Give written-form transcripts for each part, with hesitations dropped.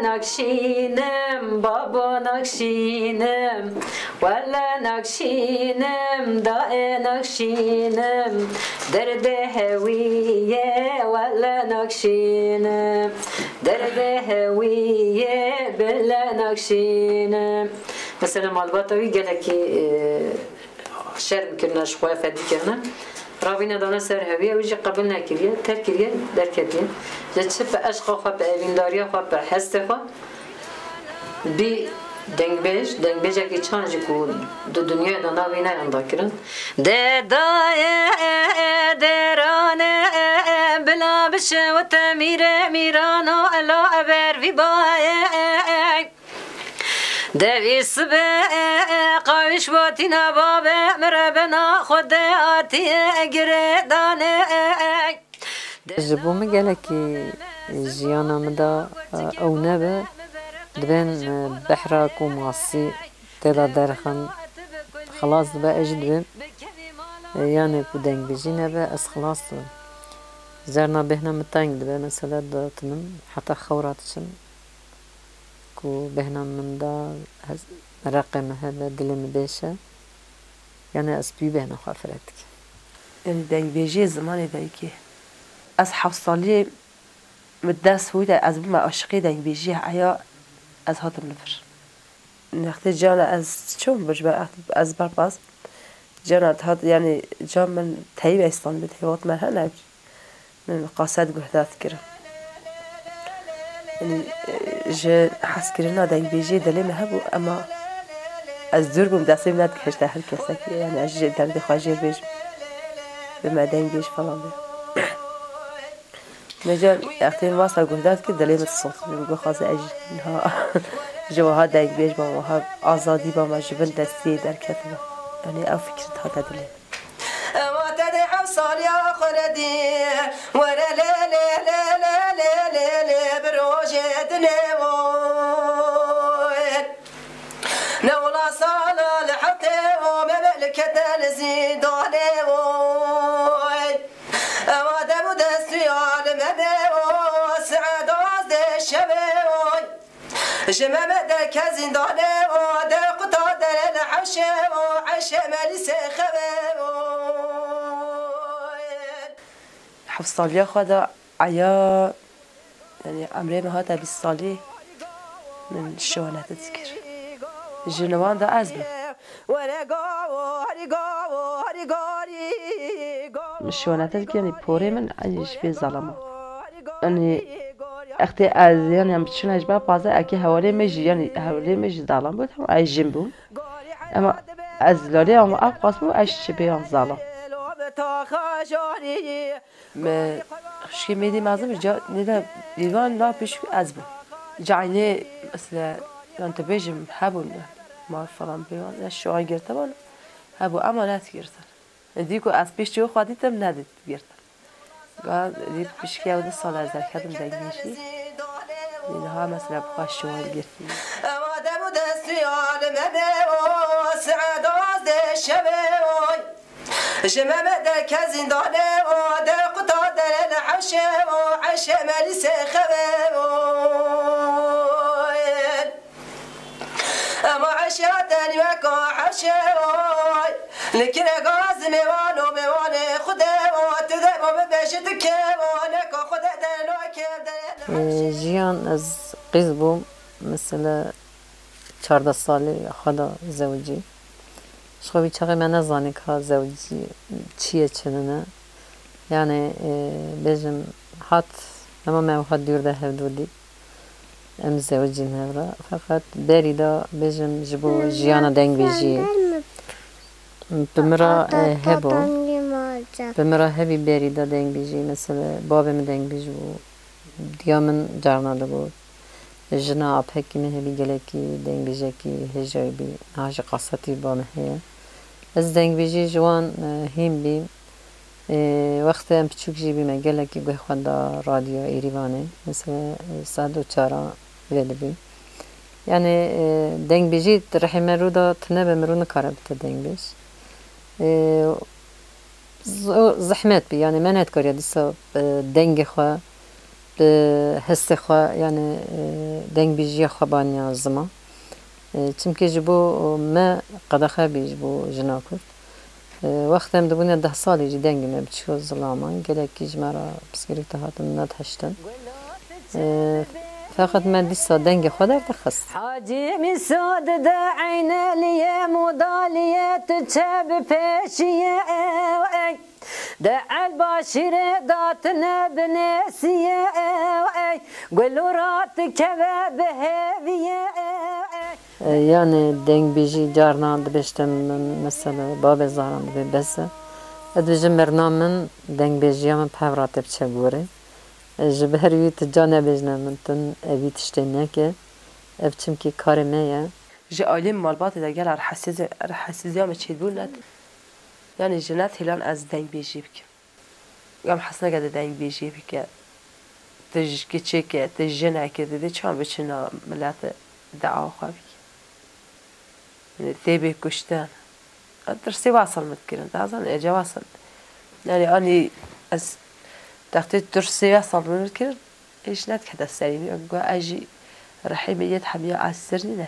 nakşinim baba nakşinim Valla nakşinim dae nakşinim Derde heviye valla nakşinim Derde heviye bella nakşinim Mesela malbatavi geleki şerm kirna şuaya fedi kirna رابين دانا سر هویه ویژه قبل نکریه ترکیه درکتیه جت به عشق خو به اینداریا خو به حس خو بی دنگ بیج که چانج کو دو دنیا دانا وینا انداکرن ده دای درانه بلا بشه و تمیر میرانو الا ابر وی بای دویس به قایش باتینا بابه مربنا خود آتی گردانه جبو مگله که جیانا مدا او نبه دبن بحراک و ماسی تدا درخن خلاص دبا اجد بم يعني كودنگ بيجي نبه اس خلاص زرنا بهنا متانگ دبه مثلا داتنم حتى خوراتشم کو بهنام من دا رقم هذا دلم بيشه يعني اسبي بهنا خافرتك يعني دنگ بيجي زماني دايكي از حوصالي مدرس هويدا از بما عشقي دنگ بيجي عيا از هاتم نفر نختي جانا از شوف بجبر از برباز جانا هات يعني جان من تايب استان بتهوات من هنا من قاصد قهدات كرا يعني جه حس كرنا دنگ بيجي دلم هبو اما از دور بم دستم ند کشته هر کسی يعني اجي درد خواجر بيج بما دنگ بيج فلان بي مجال اختين واسع قهدات كده دلم الصوت بيقول خاص اجي ها جواها دنگ بيج با ها آزادی با ما جبن دستی در کتبه يعني او فكرت هذا دلم ما تدي حصل يا خلدي ولا لا لا لا لا لا لا بروجة نوال نولا صالة لحتى ومملكة نزيد نوال أوادم دستي على مبيو سعد عزد الشباب جمام كازين دانه ودا قطاد الحشا وعشا مالس خباب حفصاليا خدا عيا يعني عمري ما هذا بالصالي من الشوانات تذكر الجنوان ده أزبه الشوانات تذكر يعني بوري من عيش في ظلمة يعني اختي از يعني هم بتشون اجبا بازه اكي حوالي مجي يعني حوالي مجي ظلم بود هم اي جنبو اما از لالي هم اب قاسمو اش شبيان ظلم ما خشكي ميدي مازم جا ندا ديوان لا بيش ازبو جايني مثلا انت بيجم حبون ما فلان بيوان شو گرفته بان هبو اما نت گرفتن دیگو از پیش جو خودیتم ندید گرفتن قال دید پیش که اول سال از کردم دنگیشی اینها مثلا بخواش شو گرفتی آدم و دستی عالم و سعد از شبای جمع در کزین دانه و در قطع در الحشه و عشه ملیس خبه اما عشاتني وكا حشاي لكن غاز ميوان وميوان خدا وتذهب ومباشتك ولك خدا دلوك جيان از قزبو مثل 14 ساله خدا زوجي شخوی چقدر من نزانی که زوجی چیه چنونه يعني بيجم هات اما ما وخد دور ده هفدودي ام زوجين هورا فقط بريدا بيجم جبو جيانا دنگ بيجي بمرا هبو بمرا هبي بريدا دنگ بيجي مثلا بابم دنگ بيجو ديامن جارنا دبو جنا ابهكي من هبي جلكي دنگ بيجي هجاي بي هاج قصتي بام هي از دنگ بيجي جوان هيم بي وقت ام بچوک جیبی مگله که گوی خونده رادیو ایریوانه مثل 104 ویلبی یعنی دنگ بیجی رحی مرو دا تنه به مرو نکاره بته دنگ بیش زحمت بی یعنی من هد کاری دیسا دنگ خواه به حس خو یعنی دنگ بیجی خوابانی زما چونکه جبو ما قد خبیج بو جناکت وقتم دبونه 10 سالی جی دنگی ما بچه ظلامان گله کیج مرا بسکری تهاتم ندهشتن فقط من دیسا دنگ خود در تخص حاجی می سود ده عین لیه مدالیه تچب پیشیه ده الباشیر داتنه بنسیه گلورات کبه بهویه yani deng biji carna dibiştem mesela babê zaran dibê bes e dibêjim merna min deng bêjiya min pevra te biçe gorê ji ber wî tu ca nebêjne min tin evî tiştê neke ev çimkî karê me ye ji ailê min malbatê de gel hesîziya me çêbû net yani ji net hêlan ez deng bêjî bikim em hes neke de deng bêjî bike tu ji keçêke tu jineke didê çan biçina milletê dea xwe bike تبي كشتان درسي واصل متكرن تازن اجا واصل يعني اني از تختي درسي واصل متكرن ايش نات كذا سليم يقول اجي رحيم يد حميه عسرني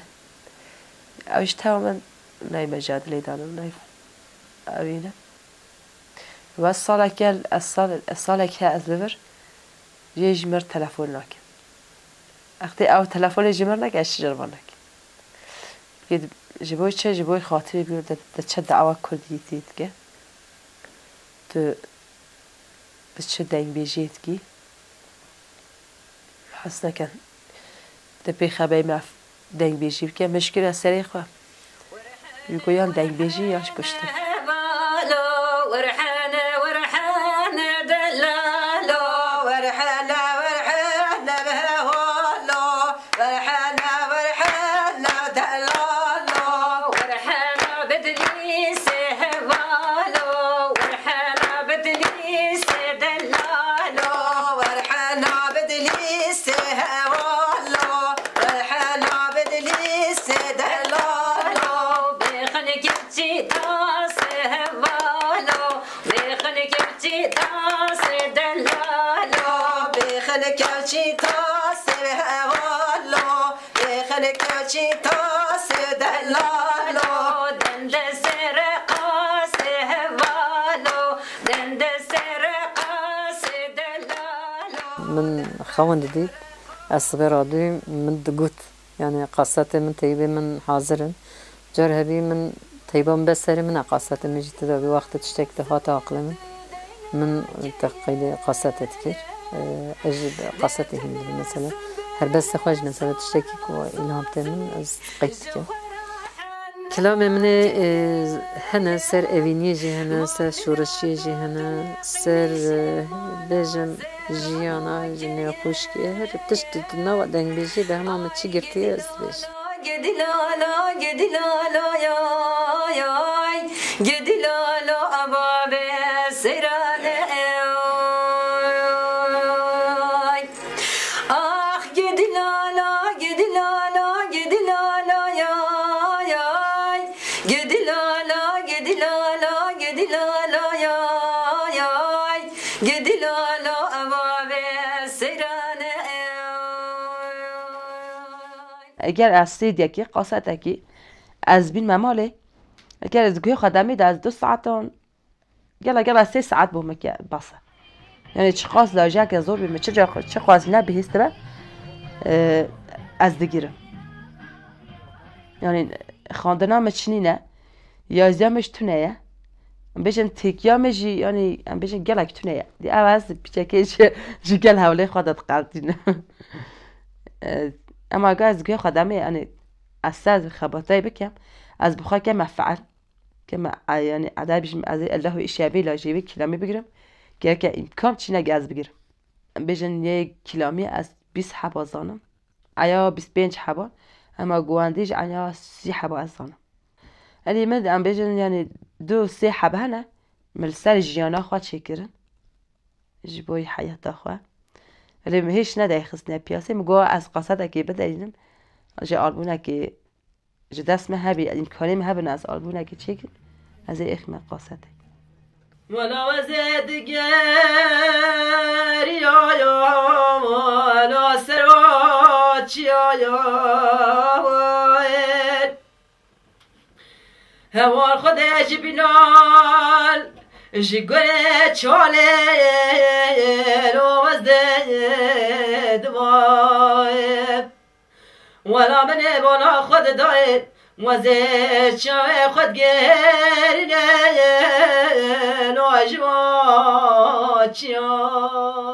ايش تماما ناي مجاد لي دانو ناي ارينا وصلك الصالك ازبر يجمر تلفونك اختي او تلفون يجمرنك ايش جربانك جبوی چه جبوی خاطری بیرد ده چه دعوا کردی دید که تو بس چه دنگ بیجید کی حس نکن ده پی خبری مف دنگ بیجید که مشکل از سری خواه یکویان دنگ بیجی یاش کشته من خوان دید اصغر عادی من دقوت يعني قصته من طيبة من حاضرن جار هبي من طيبة من بسري من قصته من جيت ذا بوقت تشتك دفعت عقل من تقيل قصته كتير أجد قصته هندي مثلا هر بس خواج مثلا تشتكي كو إلهام تمن از قيتك كلام من هنا سر أفيني جي هنا سر شورشي جي هنا سر بجم جيانا جني خوش كي هر تشتت نوع دنگ بيجي به همه چی گرتی است بيش گدلالا گدلالا يا يا گدلالا اباب سرانه آخ گدلالا گدلالا گدلالا يا يا گدلالا گدلالا گدلالا يا يا گدلالا اباب سرانه اگر از سید یکی قاصد یکی از بین مماله اگر از گوی خدمی ده از 2 ساعتان گل از 3 ساعت بومه که باسه یعنی چه قاس لاجه که زور بیمه چه قاس نه بهیسته به از دگیرم yani خاندنامه چنی نه یازیامش تونه یا بیشتر تکیامش yani بیشتر گلک تونه یا دی عوض پیچکیش جگل حوله خودت قردین اما اگر از گوی خدمه yani اساس خبرتای بکم از بخواه که مفعل که yani عدایشم از الله اشیابی لاجیبی کلامی بگیرم که امکان چی نگه از بگیرم بیشتر یک کلامی از 20 حبا زانم ایا 25 حبا اما گواندیش ایا 30 حبا از زانم علی من ام بیشتر yani 2-3 حبا نه مل سر جیانا خواه چیکرن جبوی حیات خواه ولی هیچ ندای خسته پیاسه مگو از قصد که بداریم جه آلبونه که جه دست مهبی این کاری مهبن از آلبونه که چیکن از اخم قصده ولا وزد گری آیا هوار خودش بینال جگره چاله رو وزده دوای ولا من بالا خود داید وزه چاوه خود گرنه نواجوا چیان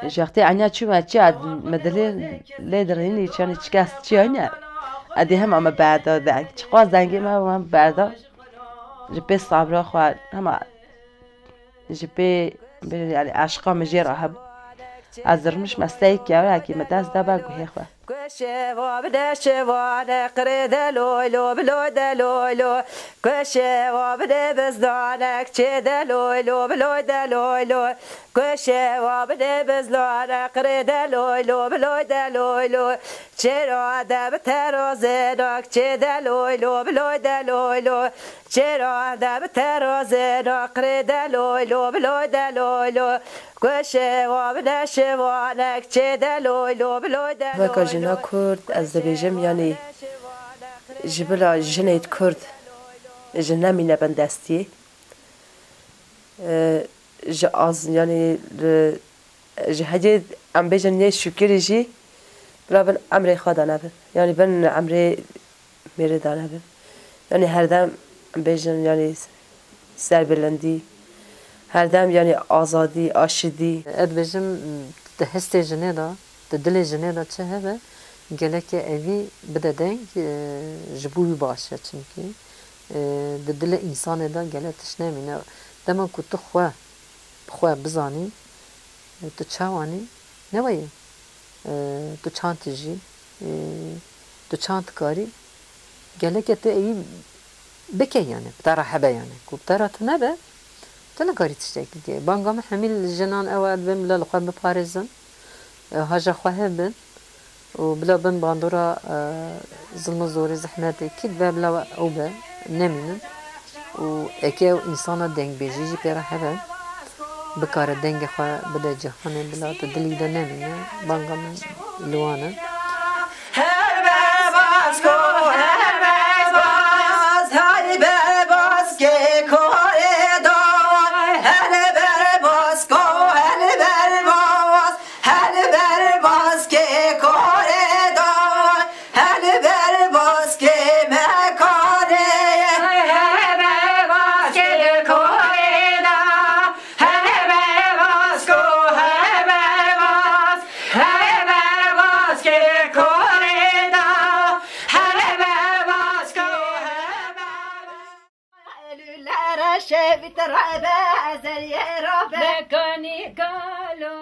جاختي عنيا شو ما تشاد مدري ليدريني كان تشكاس تشينا ادي هم اما بعد ذاك تقوا زنگي ما بعد جبي صبر خو هم جبي يعني عشقا مجيرة هب ازرمش مستيك يا لكن مداس دبا هي خو كشوا بدا شوا نقرد لولو بلود لولو كشوا بدا بزدانك تشد لولو بلود لولو كشوا بدا بزدانك نقرد لولو بلود لولو چرا دب ترازناک تشد لولو بلود لولو چرا دب ترازناک نقرد لولو بلود لولو كشوا بدا شوا نك تشد لولو بلود وكا جنا كرد از دبیجم یعنی جبلا جنید کرد جنا مینه بندستی جاز یعنی جهدید ام بیجن نه شکری جی بلا بن امر خدا نبن یعنی بن امر میره دانه بن یعنی هر دم ام بیجن یعنی سربلندی هر دم یعنی آزادی آشتی اد بجم دهست جنه دا دل جنه دا چه هبه گله که اوی بده دنگ جبوی باشه چونکی دل انسان دا گله تش نمینه دما که تو خواه بزانی تو چاوانی نویه تو چند تجی تو چند کاری گله که تو اوی بکه یعنی بتره حبه یعنی که بتره تنبه تلا کاری تشتکی که بانگام حمیل جنان اواد بیم بلا لخواه بپارزن هاجا خواه بین و بلا بین باندورا ظلم زوری زحمتی کد بلا او به نمینن و اکی انسان دنگ بیجی جی پیرا حبه بکار دنگ خواه بده جهانه بلا تو دلی ده نمینه بانگام لوانه شفت ربع زي ربع بكوني قالوا